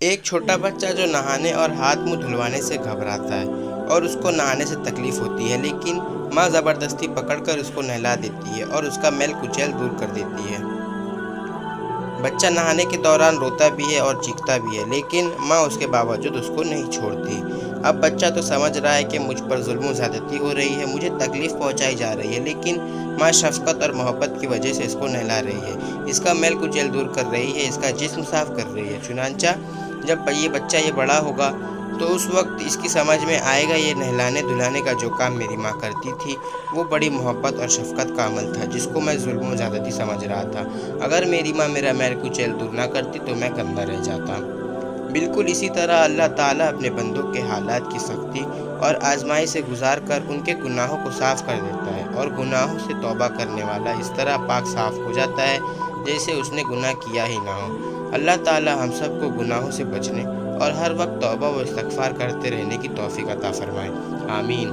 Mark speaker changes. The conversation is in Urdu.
Speaker 1: ایک چھوٹا بچہ جو نہانے اور ہاتھ منہ دھلوانے سے گھبراتا ہے اور اس کو نہانے سے تکلیف ہوتی ہے، لیکن ماں زبردستی پکڑ کر اس کو نہلا دیتی ہے اور اس کا میل کچیل دور کر دیتی ہے۔ بچہ نہانے کے دوران روتا بھی ہے اور چیختا بھی ہے، لیکن ماں اس کے باوجود اس کو نہیں چھوڑتی۔ اب بچہ تو سمجھ رہا ہے کہ مجھ پر ظلم و زیادتی ہو رہی ہے، مجھے تکلیف پہنچائی جا رہی ہے، لیکن ماں شفقت اور محبت کی وجہ سے اس کو نہلا رہی ہے، اس کا میل کچیل دور کر رہی ہے، اس کا جسم صاف کر رہی ہے۔ چنانچہ جب یہ بچہ بڑا ہوگا تو اس وقت اس کی سمجھ میں آئے گا یہ نہلانے دھلانے کا جو کام میری ماں کرتی تھی وہ بڑی محبت اور شفقت کا عمل تھا، جس کو میں ظلم و زیادتی سمجھ رہا تھا۔ اگر میری ماں میرا میل کچیل دور نہ کرتی تو میں گندا رہ جاتا۔ بالکل اسی طرح اللہ تعالیٰ اپنے بندوں کے حالات کی سختی اور آزمائی سے گزار کر ان کے گناہوں کو صاف کر دیتا ہے، اور گناہوں سے توبہ کرنے والا اس طرح پاک صاف ہو جاتا ہے جیسے اس نے گناہ کیا ہی نہ ہو۔ اللہ تعالیٰ ہم سب کو گناہوں سے بچنے اور ہر وقت توبہ و استغفار کرتے رہنے کی توفیق عطا فرمائے۔ آمین۔